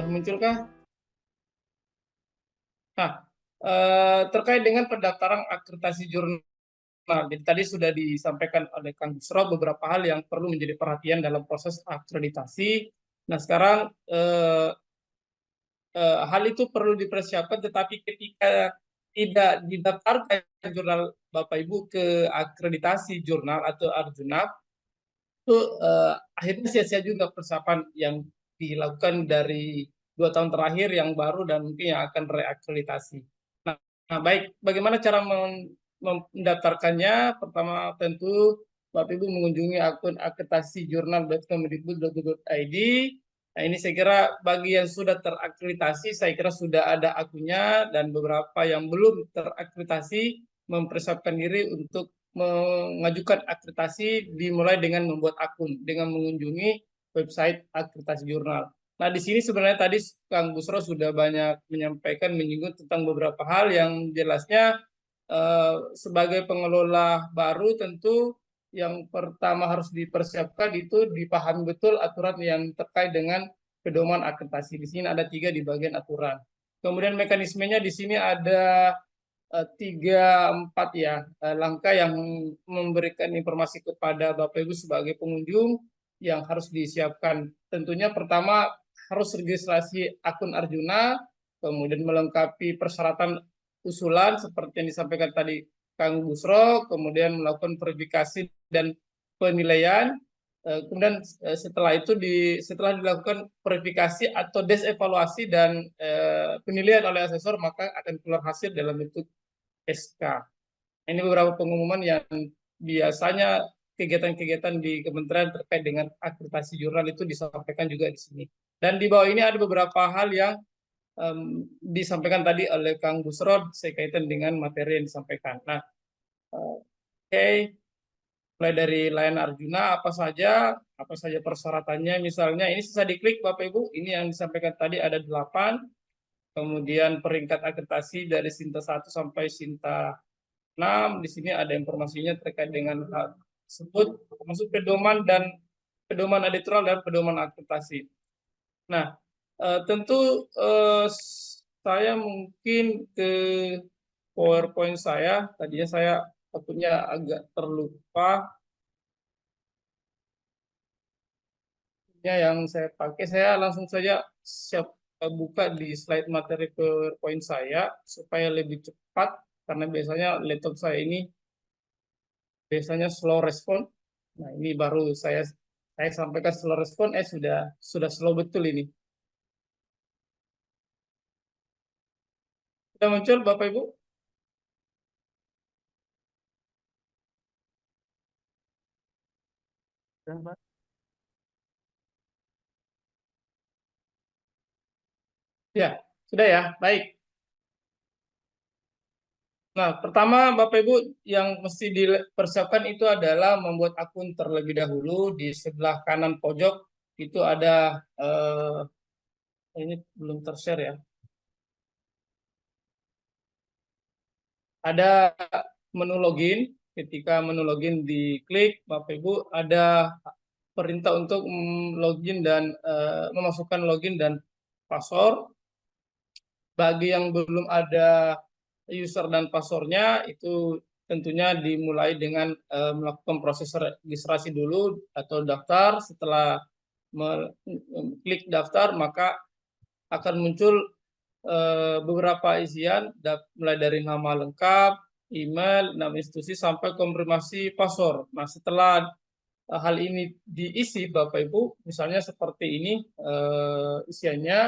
Sudah munculkah? Nah, terkait dengan pendaftaran akreditasi jurnal, jadi tadi sudah disampaikan oleh Kang Busro beberapa hal yang perlu menjadi perhatian dalam proses akreditasi. Nah, sekarang hal itu perlu dipersiapkan, tetapi ketika tidak didaftarkan jurnal Bapak Ibu ke akreditasi jurnal atau Arjuna, itu akhirnya sia-sia juga persiapan yang dilakukan dari 2 tahun terakhir yang baru dan mungkin yang akan reakreditasi. Nah, baik, bagaimana cara mendaftarkannya? Pertama tentu Bapak Ibu mengunjungi akun akreditasi jurnal.kemendikbud.go.id. Nah, ini saya kira bagi yang sudah terakreditasi, saya kira sudah ada akunnya, dan beberapa yang belum terakreditasi mempersiapkan diri untuk mengajukan akreditasi dimulai dengan membuat akun, dengan mengunjungi website akreditasi jurnal. Nah, di sini sebenarnya tadi Kang Busro sudah banyak menyampaikan, menyinggung tentang beberapa hal yang jelasnya sebagai pengelola baru tentu yang pertama harus dipersiapkan itu dipahami betul aturan yang terkait dengan pedoman akreditasi. Di sini ada 3 di bagian aturan. Kemudian mekanismenya di sini ada 3-4 ya langkah yang memberikan informasi kepada Bapak Ibu sebagai pengunjung yang harus disiapkan. Tentunya pertama harus registrasi akun Arjuna, kemudian melengkapi persyaratan usulan seperti yang disampaikan tadi Kang Busro, kemudian melakukan verifikasi dan penilaian. Kemudian setelah itu setelah dilakukan verifikasi atau desevaluasi dan penilaian oleh asesor, maka akan keluar hasil dalam bentuk SK. Ini beberapa pengumuman yang biasanya kegiatan-kegiatan di kementerian terkait dengan akreditasi jurnal itu disampaikan juga di sini. Dan di bawah ini ada beberapa hal yang disampaikan tadi oleh Kang Busrod sekaitan dengan materi yang disampaikan. Nah, oke, mulai dari layanan Arjuna apa saja persyaratannya, misalnya ini bisa diklik Bapak Ibu, ini yang disampaikan tadi ada 8, kemudian peringkat akreditasi dari Sinta 1 sampai Sinta 6, di sini ada informasinya terkait dengan hal tersebut, termasuk pedoman editorial dan pedoman akreditasi. Nah, tentu saya mungkin ke PowerPoint saya, tadinya saya takutnya agak terlupa. Yang saya pakai, saya langsung saja siap buka di slide materi PowerPoint saya supaya lebih cepat, karena biasanya laptop saya ini biasanya slow respon. Nah, ini baru saya sampaikan slow respon, sudah slow betul ini. Sudah muncul Bapak Ibu? Ya, sudah ya. Baik. Nah, pertama Bapak Ibu yang mesti dipersiapkan itu adalah membuat akun terlebih dahulu. Di sebelah kanan pojok itu ada ini belum tershare ya. Ada menu login. Ketika menu login diklik, Bapak Ibu ada perintah untuk login dan memasukkan login dan password. Bagi yang belum ada user dan passwordnya, itu tentunya dimulai dengan melakukan proses registrasi dulu atau daftar. Setelah klik daftar, maka akan muncul beberapa isian, mulai dari nama lengkap, email, nama institusi, sampai konfirmasi password. Nah, setelah hal ini diisi Bapak Ibu, misalnya seperti ini isiannya,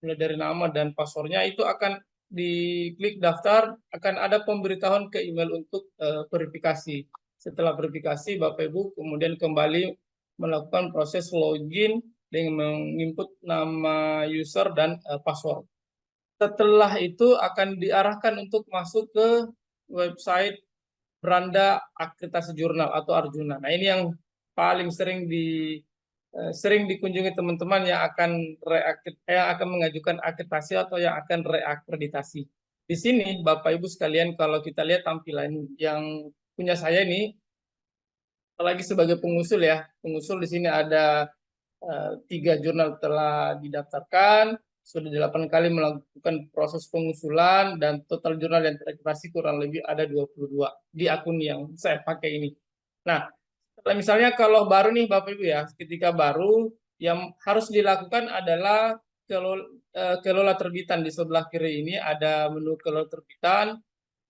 mulai dari nama dan passwordnya, itu akan diklik daftar, akan ada pemberitahuan ke email untuk verifikasi. Setelah verifikasi, Bapak Ibu kemudian kembali melakukan proses login dengan menginput nama user dan password. Setelah itu akan diarahkan untuk masuk ke website beranda akreditasi jurnal atau Arjuna. Nah, ini yang paling sering dikunjungi teman-teman yang akan mengajukan akreditasi atau yang akan reakreditasi. Di sini Bapak Ibu sekalian, kalau kita lihat tampilan yang punya saya ini, apalagi sebagai pengusul ya, pengusul di sini ada 3 jurnal telah didaftarkan, sudah 8 kali melakukan proses pengusulan, dan total jurnal yang terakreditasi kurang lebih ada 22 di akun yang saya pakai ini. Nah, misalnya kalau baru nih Bapak Ibu ya, ketika baru yang harus dilakukan adalah kelola terbitan. Di sebelah kiri ini ada menu kelola terbitan.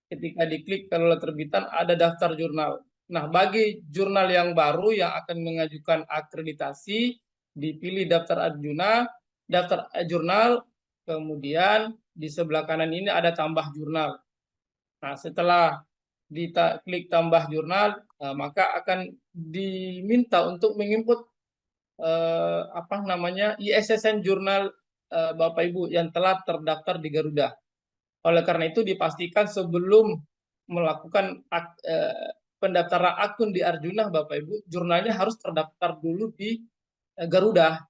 Ketika diklik kelola terbitan ada daftar jurnal. Nah, bagi jurnal yang baru yang akan mengajukan akreditasi, dipilih daftar jurnal, kemudian di sebelah kanan ini ada tambah jurnal. Nah, setelah klik tambah jurnal, maka akan diminta untuk menginput ISSN jurnal Bapak Ibu yang telah terdaftar di Garuda. Oleh karena itu dipastikan sebelum melakukan pendaftaran akun di Arjuna, Bapak Ibu, jurnalnya harus terdaftar dulu di Garuda,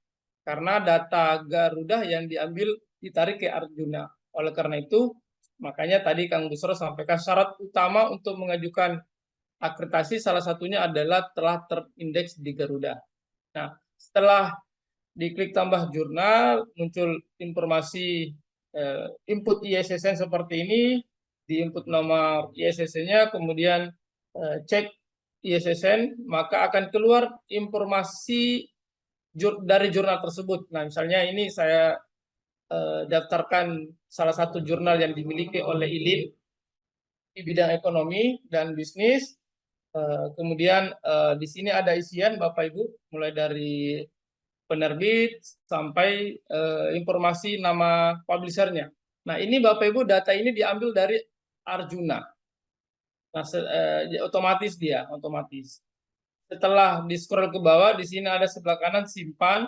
karena data Garuda yang diambil ditarik ke Arjuna. Oleh karena itu, makanya tadi Kang Busro sampaikan syarat utama untuk mengajukan akreditasi salah satunya adalah telah terindeks di Garuda. Nah, setelah diklik tambah jurnal, muncul informasi input ISSN seperti ini, diinput nomor ISSN-nya, kemudian cek ISSN, maka akan keluar informasi dari jurnal tersebut. Nah, misalnya ini saya daftarkan salah satu jurnal yang dimiliki oleh ILIN di bidang ekonomi dan bisnis. Kemudian di sini ada isian Bapak Ibu, mulai dari penerbit sampai informasi nama publishernya. Nah, ini Bapak Ibu, data ini diambil dari Arjuna. Nah, otomatis. Setelah di scroll ke bawah, di sini ada sebelah kanan simpan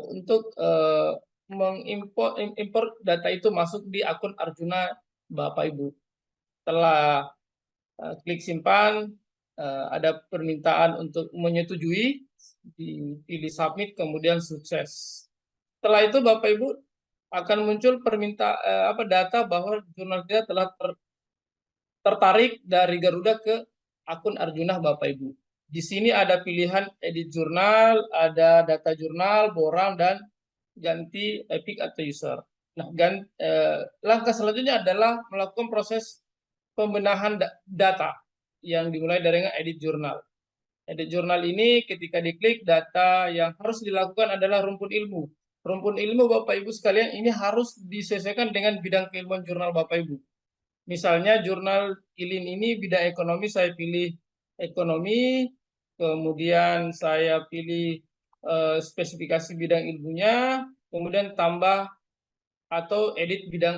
untuk mengimport data itu masuk di akun Arjuna Bapak Ibu. Setelah klik simpan, ada permintaan untuk menyetujui, dipilih submit, kemudian sukses. Setelah itu Bapak Ibu akan muncul data bahwa jurnal kita telah tertarik dari Garuda ke akun Arjuna Bapak Ibu. Di sini ada pilihan edit jurnal, ada data jurnal, borang, dan ganti epic atau user. Nah, langkah selanjutnya adalah melakukan proses pembenahan data yang dimulai dari edit jurnal. Edit jurnal ini ketika diklik, data yang harus dilakukan adalah rumpun ilmu. Rumpun ilmu Bapak Ibu sekalian ini harus disesuaikan dengan bidang keilmuan jurnal Bapak Ibu. Misalnya jurnal ILIN ini bidang ekonomi, saya pilih ekonomi, kemudian saya pilih spesifikasi bidang ilmunya, kemudian tambah atau edit bidang.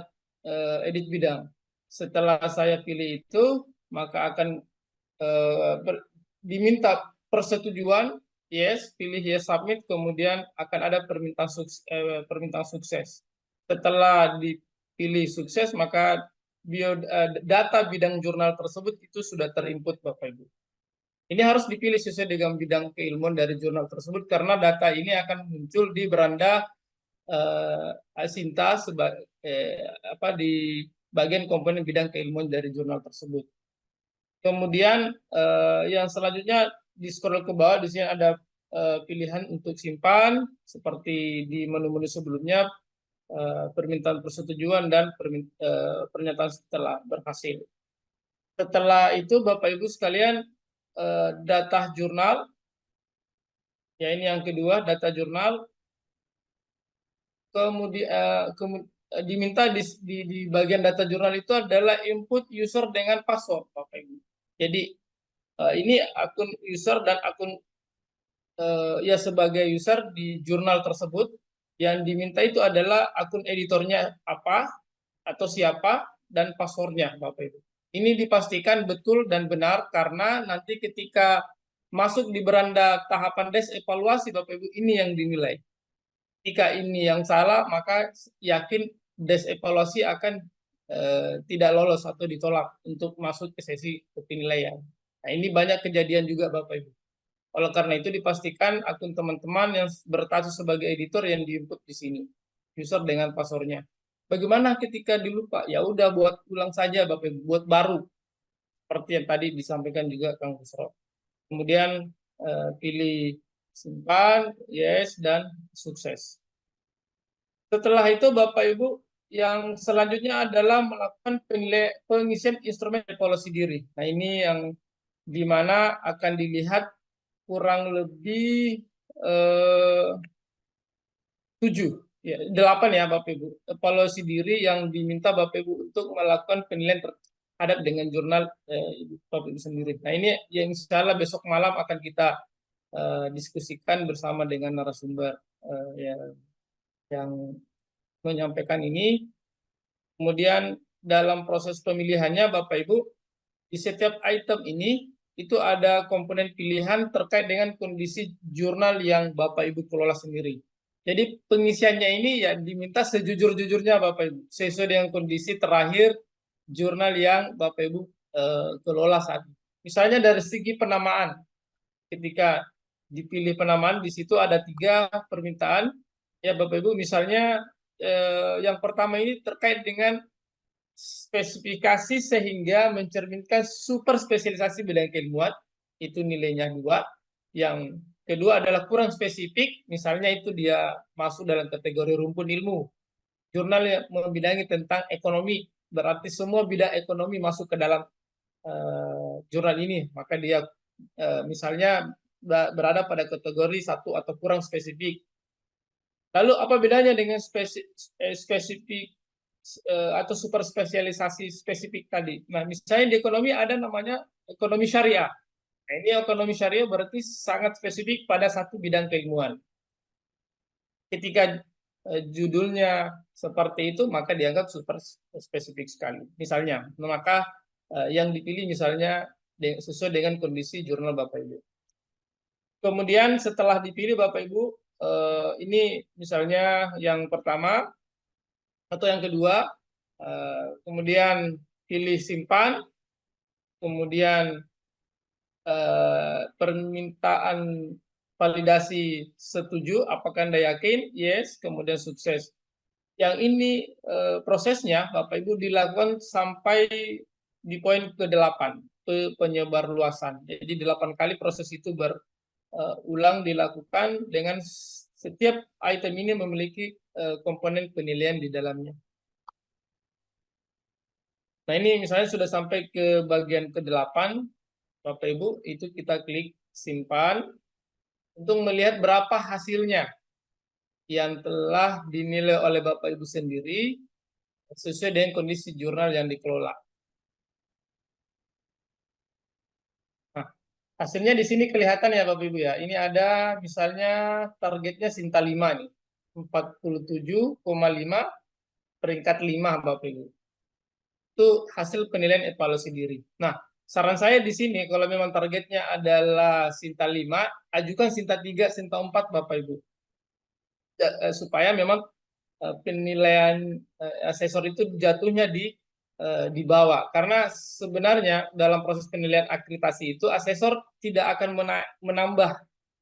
Setelah saya pilih itu, maka akan diminta persetujuan, yes, pilih yes submit, kemudian akan ada permintaan sukses. Setelah dipilih sukses, maka data bidang jurnal tersebut itu sudah terinput Bapak Ibu. Ini harus dipilih sesuai dengan bidang keilmuan dari jurnal tersebut, karena data ini akan muncul di beranda Asinta di bagian komponen bidang keilmuan dari jurnal tersebut. Kemudian yang selanjutnya di scroll ke bawah, di sini ada pilihan untuk simpan seperti di menu-menu sebelumnya, permintaan persetujuan dan pernyataan setelah berhasil. Setelah itu Bapak Ibu sekalian, data jurnal, ya ini yang kedua, data jurnal, kemudian diminta di bagian data jurnal itu adalah input user dengan password Bapak Ibu. Jadi ini akun user dan akun ya sebagai user di jurnal tersebut, yang diminta itu adalah akun editornya apa atau siapa dan passwordnya Bapak Ibu. Ini dipastikan betul dan benar, karena nanti ketika masuk di beranda tahapan des evaluasi Bapak Ibu, ini yang dinilai. Jika ini yang salah, maka yakin des evaluasi akan tidak lolos atau ditolak untuk masuk ke sesi penilaian. Nah, ini banyak kejadian juga Bapak Ibu. Oleh karena itu dipastikan akun teman-teman yang berstatus sebagai editor yang diinput di sini, user dengan passwordnya. Bagaimana ketika dilupa? Ya udah, buat ulang saja Bapak Ibu, buat baru. Seperti yang tadi disampaikan juga Kang Busro. Kemudian pilih simpan, yes, dan sukses. Setelah itu Bapak Ibu, yang selanjutnya adalah melakukan pengisian instrumen evaluasi diri. Nah, ini yang dimana akan dilihat kurang lebih 7, ya, 8 ya Bapak Ibu. Evaluasi diri yang diminta Bapak Ibu untuk melakukan penilaian terhadap dengan jurnal Bapak Ibu sendiri. Nah, ini yang insya Allah besok malam akan kita diskusikan bersama dengan narasumber yang menyampaikan ini. Kemudian dalam proses pemilihannya Bapak Ibu, di setiap item ini itu ada komponen pilihan terkait dengan kondisi jurnal yang Bapak Ibu kelola sendiri. Jadi pengisiannya ini ya diminta sejujur-jujurnya Bapak Ibu, sesuai dengan kondisi terakhir jurnal yang Bapak Ibu kelola saat ini. Misalnya dari segi penamaan, ketika dipilih penamaan di situ ada 3 permintaan ya Bapak Ibu. Misalnya yang pertama ini terkait dengan spesifikasi sehingga mencerminkan super spesialisasi bidang keilmuan, itu nilainya 2. Yang kedua adalah kurang spesifik, misalnya itu dia masuk dalam kategori rumpun ilmu. Jurnal yang membidangi tentang ekonomi, berarti semua bidang ekonomi masuk ke dalam jurnal ini, maka dia misalnya berada pada kategori 1 atau kurang spesifik. Lalu apa bedanya dengan spesifik atau super spesialisasi spesifik tadi? Nah, misalnya di ekonomi ada namanya ekonomi syariah. Nah, ini ekonomi syariah berarti sangat spesifik pada satu bidang keilmuan. Ketika judulnya seperti itu, maka dianggap super spesifik sekali. Misalnya, maka yang dipilih misalnya sesuai dengan kondisi jurnal Bapak Ibu. Kemudian setelah dipilih Bapak Ibu, ini misalnya yang pertama atau yang kedua, kemudian pilih simpan, kemudian permintaan validasi setuju, apakah Anda yakin? Yes, kemudian sukses. Yang ini prosesnya Bapak Ibu dilakukan sampai di poin ke-8, penyebar luasan. Jadi 8 kali proses itu berulang dilakukan dengan setiap item ini memiliki komponen penilaian di dalamnya. Nah, ini misalnya sudah sampai ke bagian ke-8, Bapak Ibu, itu kita klik simpan untuk melihat berapa hasilnya yang telah dinilai oleh Bapak Ibu sendiri sesuai dengan kondisi jurnal yang dikelola. Nah, hasilnya di sini kelihatan ya Bapak Ibu ya. Ini ada misalnya targetnya Sinta 5 nih. 47,5 peringkat 5 Bapak Ibu. Itu hasil penilaian evaluasi diri. Nah, saran saya di sini kalau memang targetnya adalah Sinta 5, ajukan Sinta 3, Sinta 4 Bapak Ibu. Supaya memang penilaian asesor itu jatuhnya di bawah, karena sebenarnya dalam proses penilaian akreditasi itu asesor tidak akan menambah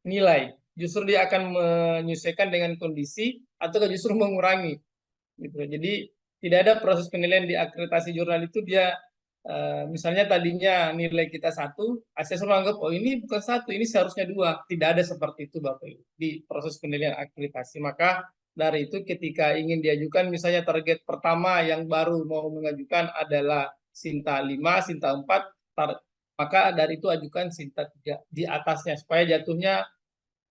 nilai, justru dia akan menyesuaikan dengan kondisi atau justru mengurangi gitu. Jadi tidak ada proses penilaian di akreditasi jurnal itu dia misalnya tadinya nilai kita 1, asesor menganggap oh ini bukan 1, ini seharusnya 2. Tidak ada seperti itu Bapak Ibu di proses penilaian akreditasi. Maka dari itu ketika ingin diajukan misalnya target pertama yang baru mau mengajukan adalah Sinta 5, Sinta 4, maka dari itu ajukan Sinta 3 di atasnya supaya jatuhnya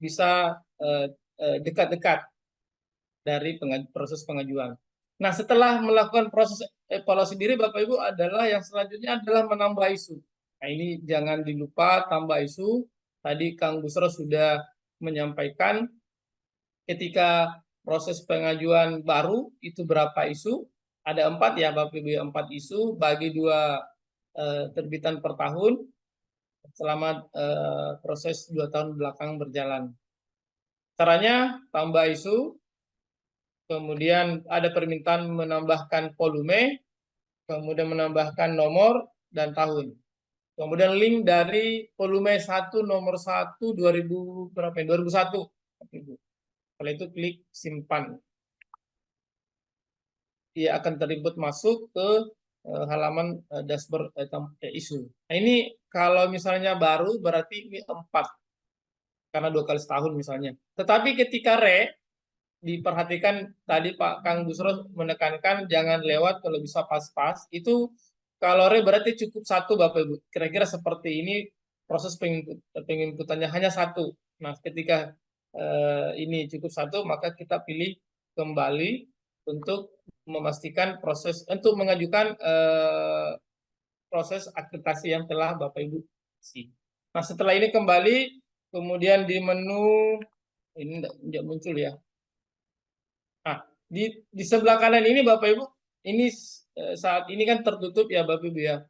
bisa dekat-dekat dari proses pengajuan. Nah, setelah melakukan proses evaluasi diri, Bapak Ibu, adalah yang selanjutnya adalah menambah isu. Nah, ini jangan dilupa tambah isu. Tadi Kang Busro sudah menyampaikan ketika proses pengajuan baru itu berapa isu? Ada 4 ya, Bapak Ibu, 4 isu bagi 2 terbitan per tahun selama proses 2 tahun belakang berjalan. Caranya tambah isu, kemudian ada permintaan menambahkan volume, kemudian menambahkan nomor dan tahun. Kemudian link dari volume 1 nomor 1 2000 berapa ya? 2001. Setelah itu klik simpan. Dia akan terlibat masuk ke halaman dashboard isu. Nah, ini kalau misalnya baru berarti ini 4. karena 2 kali setahun misalnya. Tetapi ketika diperhatikan tadi Pak Kang Busro menekankan jangan lewat, kalau bisa pas-pas. Itu kalau berarti cukup satu Bapak Ibu. Kira-kira seperti ini proses penginputannya hanya satu. Nah, ketika ini cukup satu, maka kita pilih kembali untuk memastikan proses untuk mengajukan proses akreditasi yang telah Bapak Ibu isi. Nah, setelah ini kembali, kemudian di menu ini tidak muncul ya. Nah, di sebelah kanan ini Bapak Ibu, ini saat ini kan tertutup ya Bapak Ibu ya.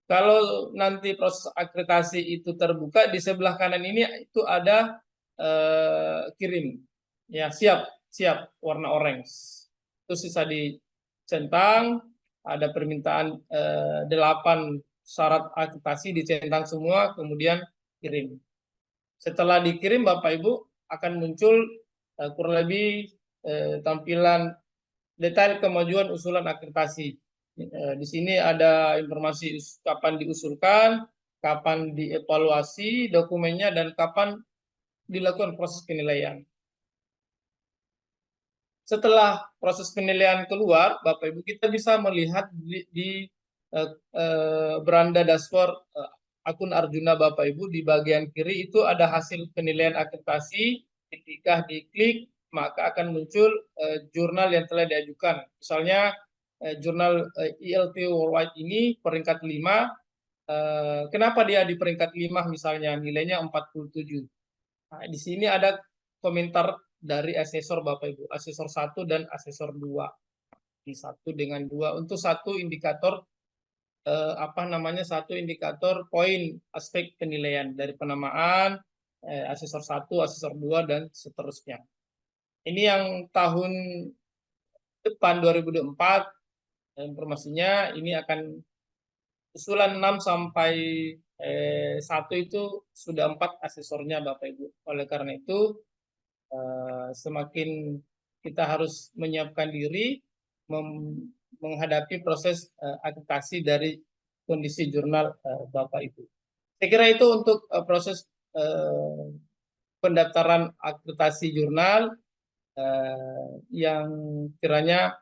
Kalau nanti proses akreditasi itu terbuka, di sebelah kanan ini itu ada kirim. Ya, siap warna orange. Itu sisa dicentang, ada permintaan 8 syarat akreditasi dicentang semua, kemudian kirim. Setelah dikirim Bapak Ibu akan muncul kurang lebih tampilan detail kemajuan usulan akreditasi. Di sini ada informasi kapan diusulkan, kapan dievaluasi dokumennya, dan kapan dilakukan proses penilaian. Setelah proses penilaian keluar, Bapak Ibu, kita bisa melihat di beranda dashboard akun Arjuna Bapak Ibu di bagian kiri itu ada hasil penilaian akreditasi. Ketika diklik maka akan muncul jurnal yang telah diajukan. Misalnya jurnal ILT Worldwide ini peringkat 5. Kenapa dia di peringkat 5 misalnya nilainya 47? Nah, di sini ada komentar dari asesor Bapak Ibu, asesor 1 dan asesor 2. Di 1 dengan 2 untuk satu indikator satu indikator poin aspek penilaian dari penamaan asesor 1, asesor 2 dan seterusnya. Ini yang tahun depan 2024 informasinya ini akan usulan 6 sampai 1 itu sudah 4 asesornya Bapak Ibu. Oleh karena itu semakin kita harus menyiapkan diri menghadapi proses akreditasi dari kondisi jurnal Bapak Ibu. Saya kira itu untuk proses pendaftaran akreditasi jurnal yang kiranya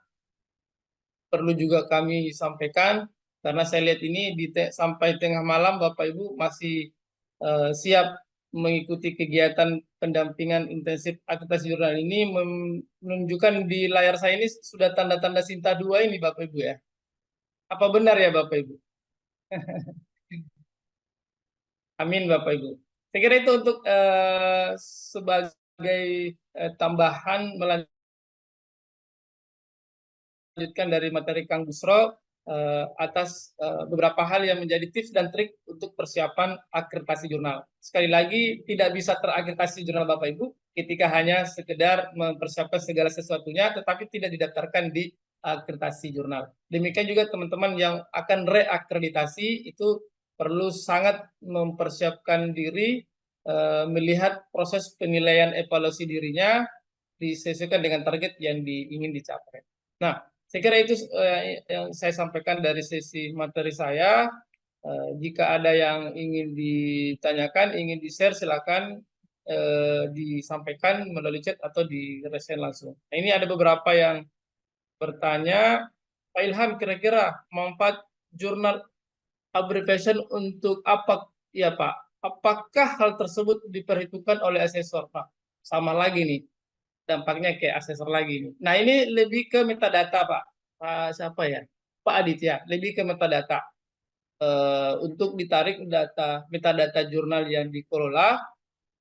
perlu juga kami sampaikan, karena saya lihat ini sampai tengah malam Bapak Ibu masih siap mengikuti kegiatan pendampingan intensif akreditasi jurnal ini. Menunjukkan di layar saya ini sudah tanda-tanda Sinta 2 ini Bapak Ibu ya. Apa benar ya Bapak Ibu? Amin Bapak Ibu. Saya kira itu untuk sebagai tambahan melanjutkan dari materi Kang Busro atas beberapa hal yang menjadi tips dan trik untuk persiapan akreditasi jurnal. Sekali lagi, tidak bisa terakreditasi jurnal Bapak Ibu ketika hanya sekedar mempersiapkan segala sesuatunya, tetapi tidak didaftarkan di akreditasi jurnal. Demikian juga teman-teman yang akan reakreditasi itu perlu sangat mempersiapkan diri, melihat proses penilaian evaluasi dirinya disesuaikan dengan target yang ingin dicapai. Nah, saya kira itu yang saya sampaikan dari sesi materi saya. Jika ada yang ingin ditanyakan, ingin di-share, silakan disampaikan melalui chat atau di resend langsung. Nah, ini ada beberapa yang bertanya, Pak Ilham, kira-kira manfaat jurnal abbreviation untuk apa? Ya Pak, apakah hal tersebut diperhitungkan oleh asesor Pak? Sama lagi nih, dampaknya kayak asesor lagi nih. Nah, ini lebih ke metadata Pak. Siapa ya? Pak Aditya, lebih ke metadata. Untuk ditarik metadata jurnal yang dikelola,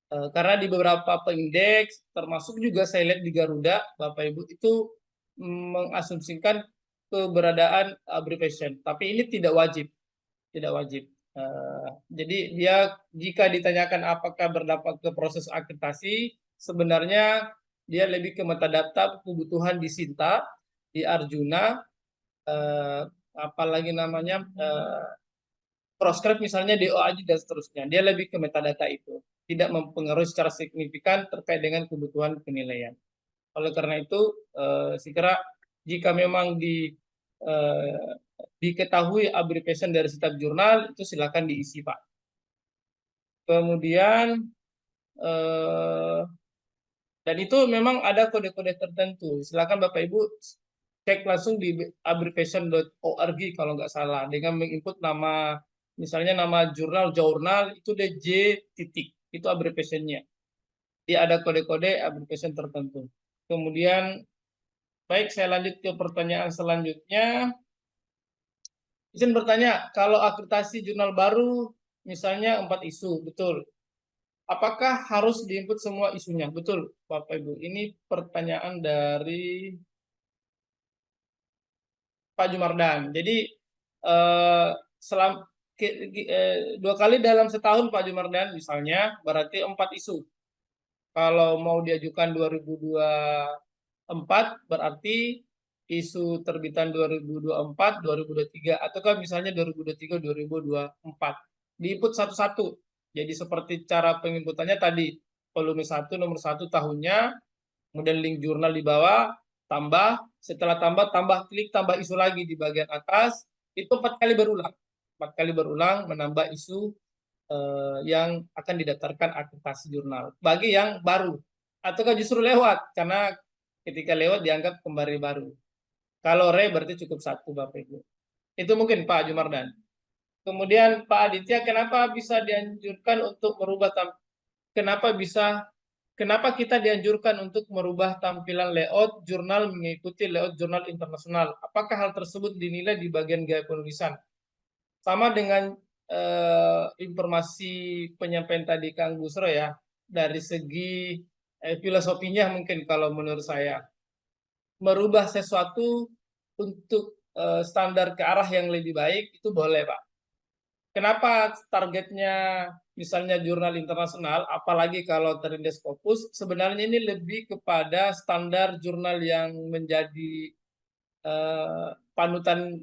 karena di beberapa indeks, termasuk juga saya lihat di Garuda, Bapak Ibu, itu mengasumsikan keberadaan abbreviation. Tapi ini tidak wajib. Tidak wajib. Jadi dia jika ditanyakan apakah berdampak ke proses akreditasi, sebenarnya dia lebih ke metadata kebutuhan di Sinta, di Arjuna, apalagi namanya Proscribe misalnya di OAJ dan seterusnya. Dia lebih ke metadata itu, tidak mempengaruhi secara signifikan terkait dengan kebutuhan penilaian. Oleh karena itu, saya kira jika memang diketahui abbreviation dari setiap jurnal, itu silakan diisi Pak. Kemudian eh, dan itu memang ada kode-kode tertentu. Silakan Bapak Ibu cek langsung di abbreviation.org kalau nggak salah, dengan menginput nama, misalnya nama jurnal itu ada J titik, itu abbreviationnya. Dia ada kode-kode abbreviation tertentu. Kemudian, baik, saya lanjut ke pertanyaan selanjutnya. Izin bertanya, kalau akreditasi jurnal baru, misalnya 4 isu, betul. Apakah harus diinput semua isunya? Betul, Bapak Ibu. Ini pertanyaan dari Pak Jumardan. Jadi eh, selam, 2 kali dalam setahun Pak Jumardan, misalnya, berarti 4 isu. Kalau mau diajukan 2024, berarti isu terbitan 2024, 2023, ataukah misalnya 2023, 2024. Diinput satu-satu. Jadi seperti cara penginputannya tadi, volume 1, nomor 1 tahunnya, kemudian link jurnal di bawah, tambah, setelah tambah klik, tambah isu lagi di bagian atas, itu 4 kali berulang. 4 kali berulang menambah isu yang akan didaftarkan akreditasi jurnal. Bagi yang baru, ataukah justru lewat, karena ketika lewat dianggap kembali baru. Kalau berarti cukup satu, Bapak Ibu. Itu mungkin Pak Jumardan. Kemudian Pak Aditya, kenapa bisa dianjurkan untuk merubah kenapa kita dianjurkan untuk merubah tampilan layout jurnal mengikuti layout jurnal internasional? Apakah hal tersebut dinilai di bagian gaya penulisan? Sama dengan informasi penyampaian tadi Kang Busro ya, dari segi filosofinya mungkin kalau menurut saya, merubah sesuatu untuk standar ke arah yang lebih baik itu boleh, Pak. Kenapa targetnya misalnya jurnal internasional, apalagi kalau terindes Scopus, sebenarnya ini lebih kepada standar jurnal yang menjadi panutan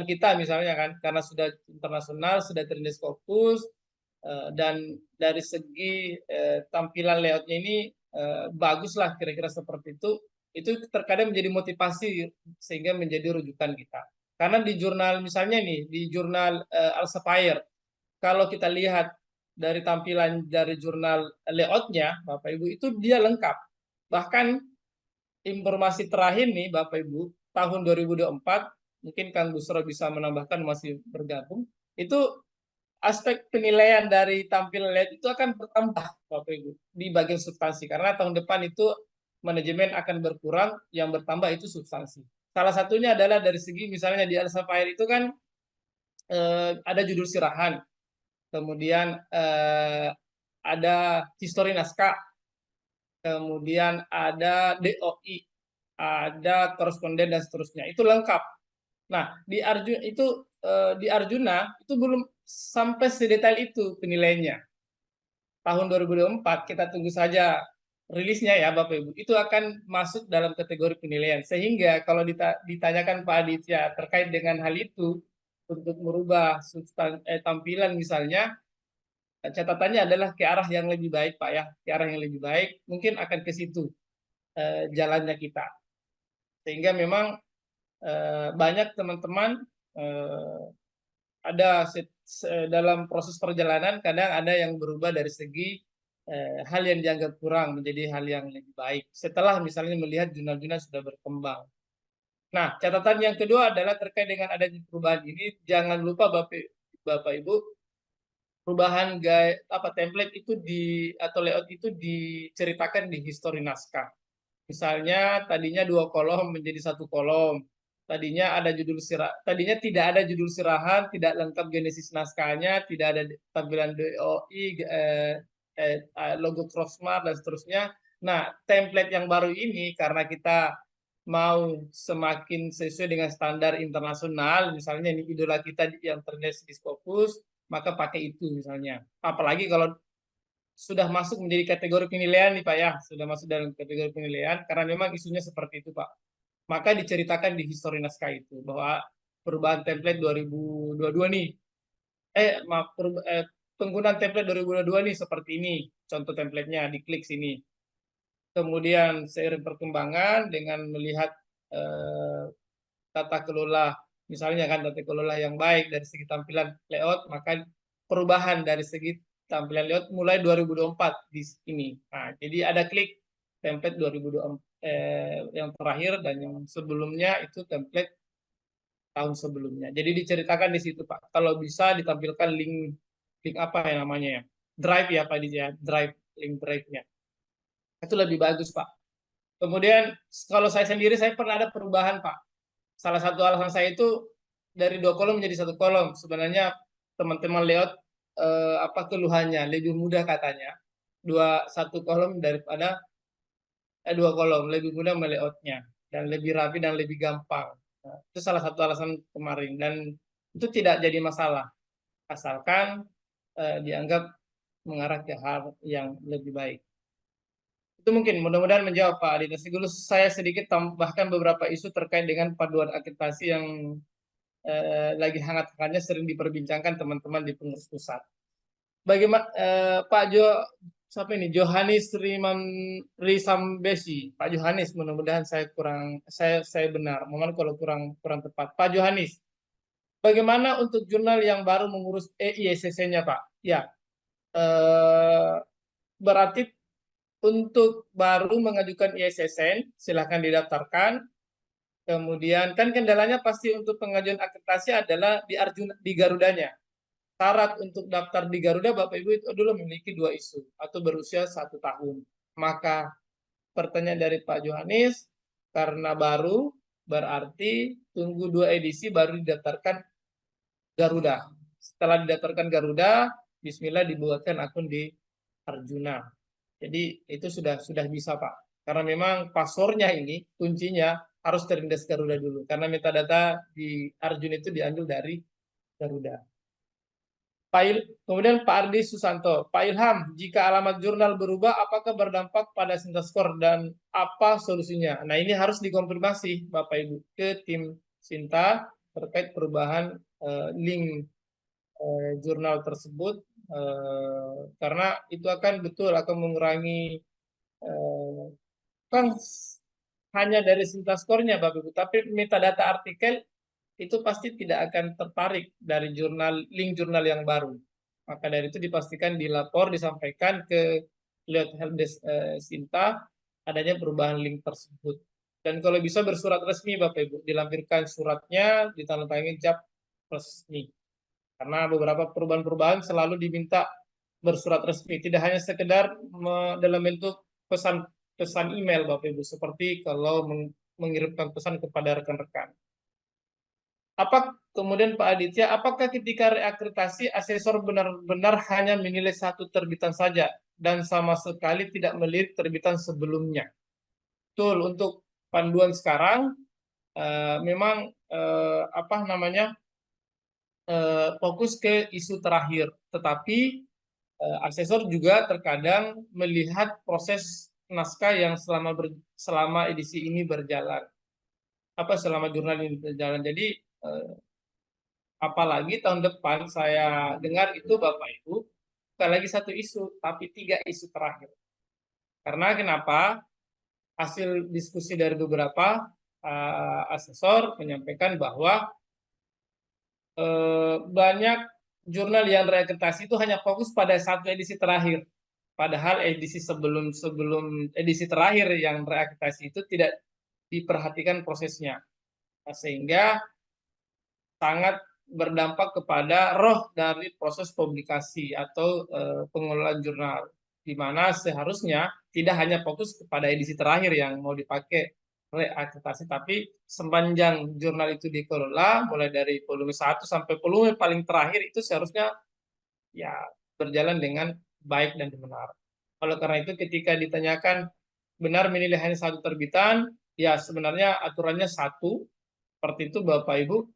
kita misalnya kan, karena sudah internasional, sudah terindes Scopus, dan dari segi tampilan layoutnya ini baguslah, kira-kira seperti itu terkadang menjadi motivasi sehingga menjadi rujukan kita. Karena di jurnal misalnya nih, di jurnal Elsevier, kalau kita lihat dari tampilan dari jurnal layoutnya, Bapak Ibu, itu dia lengkap. Bahkan informasi terakhir nih, Bapak Ibu, tahun 2024, mungkin Kang Busro bisa menambahkan, masih bergabung, itu aspek penilaian dari tampilan layout itu akan bertambah, Bapak Ibu, di bagian substansi. Karena tahun depan itu manajemen akan berkurang, yang bertambah itu substansi. Salah satunya adalah dari segi misalnya di Elsevier itu kan ada judul sirahan, kemudian ada histori naskah, kemudian ada DOI, ada koresponden dan seterusnya. Itu lengkap. Nah, di Arjuna itu belum sampai sedetail itu penilaiannya. Tahun 2024 kita tunggu saja rilisnya ya Bapak Ibu. Itu akan masuk dalam kategori penilaian. Sehingga kalau ditanyakan Pak Aditya terkait dengan hal itu, untuk merubah tampilan misalnya, catatannya adalah ke arah yang lebih baik Pak ya, ke arah yang lebih baik, mungkin akan ke situ jalannya kita. Sehingga memang banyak teman-teman ada dalam proses perjalanan, kadang ada yang berubah dari segi hal yang dianggap kurang menjadi hal yang lebih baik setelah misalnya melihat jurnal-jurnal sudah berkembang. Nah, catatan yang kedua adalah terkait dengan adanya perubahan ini, jangan lupa Bapak Ibu, perubahan gaya template itu atau layout itu diceritakan di histori naskah. Misalnya tadinya 2 kolom menjadi 1 kolom. Tadinya tidak ada judul sirahan, tidak lengkap genesis naskahnya, tidak ada tampilan DOI, logo Crossmark dan seterusnya. Nah, template yang baru ini karena kita mau semakin sesuai dengan standar internasional, misalnya ini idola kita yang ternes di Scopus, maka pakai itu misalnya. Apalagi kalau sudah masuk menjadi kategori penilaian nih Pak ya, sudah masuk dalam kategori penilaian, karena memang isunya seperti itu Pak. Maka diceritakan di histori naskah itu bahwa perubahan template 2022 nih, maaf, penggunaan template 2022 nih seperti ini, contoh templatenya, diklik sini. Kemudian seiring perkembangan dengan melihat tata kelola, misalnya kan tata kelola yang baik dari segi tampilan layout, maka perubahan dari segi tampilan layout mulai 2024 di ini. Nah, jadi ada klik template 2024 yang terakhir dan yang sebelumnya itu template tahun sebelumnya. Jadi diceritakan di situ Pak. Kalau bisa ditampilkan link link apa ya namanya ya? Drive ya Pak ya, drive link drive-nya. Itu lebih bagus Pak. Kemudian kalau saya sendiri saya pernah ada perubahan Pak. Salah satu alasan saya itu dari 2 kolom menjadi 1 kolom. Sebenarnya teman-teman layout apa keluhannya lebih mudah katanya 1 kolom daripada 2 kolom, lebih mudah melayoutnya dan lebih rapi dan lebih gampang. Nah, itu salah satu alasan kemarin dan itu tidak jadi masalah asalkan dianggap mengarah ke hal yang lebih baik. Itu mungkin mudah-mudahan menjawab Pak Adi. Dulu saya sedikit tambahkan beberapa isu terkait dengan paduan akreditasi yang lagi hangat-hangatnya sering diperbincangkan teman-teman di pengurus pusat. Bagaimana Pak Jo siapa ini Johannes Risambesi, Pak Johannes, mudah-mudahan saya benar, mohon kalau kurang tepat. Pak Johannes, bagaimana untuk jurnal yang baru mengurus EISSN-nya Pak? Ya, berarti untuk baru mengajukan ISSN silahkan didaftarkan. Kemudian kan kendalanya pasti untuk pengajuan akreditasi adalah di Arjuna, di Garudanya. Syarat untuk daftar di Garuda Bapak Ibu itu dulu memiliki 2 isu atau berusia 1 tahun. Maka pertanyaan dari Pak Johannes, karena baru berarti tunggu 2 edisi baru didaftarkan Garuda. Setelah didaftarkan Garuda, Bismillah dibuatkan akun di Arjuna. Jadi itu sudah bisa Pak. Karena memang pasornya ini kuncinya harus terindex Garuda dulu. Karena metadata di Arjuna itu diambil dari Garuda. Kemudian Pak Ardi Susanto, Pak Ilham, jika alamat jurnal berubah, apakah berdampak pada Sintaskor dan apa solusinya? Nah ini harus dikonfirmasi Bapak Ibu ke tim Sinta terkait perubahan link jurnal tersebut karena itu akan akan mengurangi kan hanya dari Sintaskornya Bapak Ibu, tapi metadata artikel itu pasti tidak akan tertarik dari link jurnal yang baru. Maka dari itu dipastikan dilapor, disampaikan ke Lihat Helpdesk Sinta adanya perubahan link tersebut. Dan kalau bisa bersurat resmi Bapak Ibu, dilampirkan suratnya, ditandatangani cap resmi. Karena beberapa perubahan-perubahan selalu diminta bersurat resmi, tidak hanya sekedar dalam bentuk pesan email Bapak Ibu, seperti kalau mengirimkan pesan kepada rekan-rekan. Kemudian Pak Aditya, apakah ketika reakreditasi asesor benar-benar hanya menilai satu terbitan saja dan sama sekali tidak melirik terbitan sebelumnya? Betul, untuk panduan sekarang memang fokus ke isu terakhir, tetapi asesor juga terkadang melihat proses naskah yang selama edisi ini berjalan, selama jurnal ini berjalan. Jadi apalagi tahun depan saya dengar itu Bapak Ibu bukan lagi 1 isu, tapi 3 isu terakhir. Karena kenapa? Hasil diskusi dari beberapa asesor menyampaikan bahwa banyak jurnal yang reakreditasi itu hanya fokus pada 1 edisi terakhir. Padahal sebelum edisi terakhir yang reakreditasi itu tidak diperhatikan prosesnya. Sehingga sangat berdampak kepada roh dari proses publikasi atau pengelolaan jurnal, di mana seharusnya tidak hanya fokus kepada edisi terakhir yang mau dipakai reakreditasi, tapi sepanjang jurnal itu dikelola, mulai dari volume 1 sampai volume paling terakhir itu seharusnya ya berjalan dengan baik dan benar. Oleh karena itu ketika ditanyakan benar menilai hanya 1 terbitan, ya sebenarnya aturannya 1, seperti itu Bapak Ibu.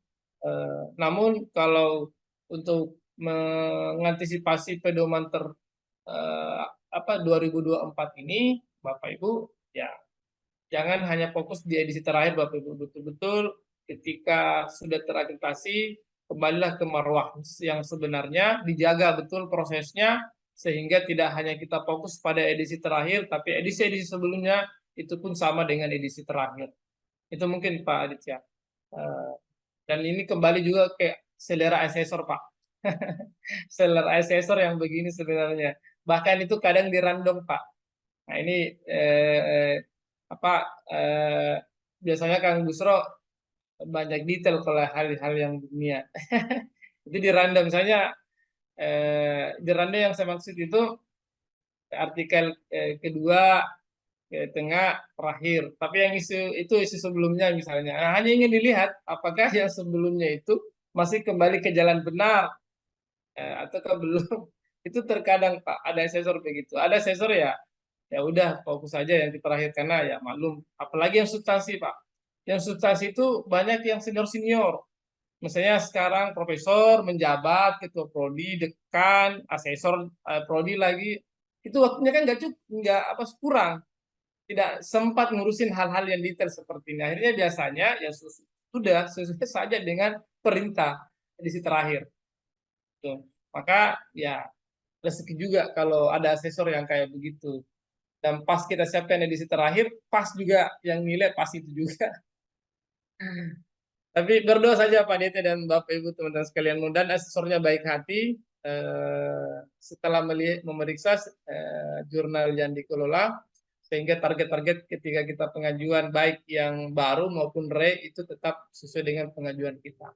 Namun kalau untuk mengantisipasi pedoman 2024 ini, Bapak Ibu, ya jangan hanya fokus di edisi terakhir, Bapak Ibu. Betul-betul ketika sudah terakreditasi, kembalilah ke marwah yang sebenarnya, dijaga betul prosesnya, sehingga tidak hanya kita fokus pada edisi terakhir, tapi edisi-edisi sebelumnya itu pun sama dengan edisi terakhir. Itu mungkin Pak Aditya. Dan ini kembali juga ke selera asesor Pak. seller asesor yang begini sebenarnya. Bahkan itu kadang di random, Pak. Nah, ini apa eh, biasanya Kang Busro banyak detail kalau hal-hal yang dunia. Itu di random, misalnya di random yang saya maksud itu artikel kedua, tengah, terakhir. Tapi yang itu isu sebelumnya misalnya. Nah, hanya ingin dilihat apakah yang sebelumnya itu masih kembali ke jalan benar ataukah belum. Itu terkadang Pak ada asesor begitu. Ada asesor ya, ya udah fokus saja yang di terakhir karena ya maklum. Apalagi yang substansi Pak. Yang substansi itu banyak yang senior-senior. Misalnya sekarang profesor menjabat ketua prodi, dekan, asesor prodi lagi. Itu waktunya kan nggak cukup, nggak apa kurang, tidak sempat ngurusin hal-hal yang detail seperti ini. Akhirnya biasanya ya sudah sesuai saja dengan perintah edisi terakhir. Tuh. Maka ya rezeki juga kalau ada asesor yang kayak begitu. Dan pas kita siapkan edisi terakhir, pas juga yang nilai pas itu juga. Tapi berdoa saja Pak Dete dan Bapak Ibu teman-teman sekalian, mudah asesornya baik hati setelah melihat memeriksa jurnal yang dikelola, sehingga target-target ketika kita pengajuan baik yang baru maupun re itu tetap sesuai dengan pengajuan kita.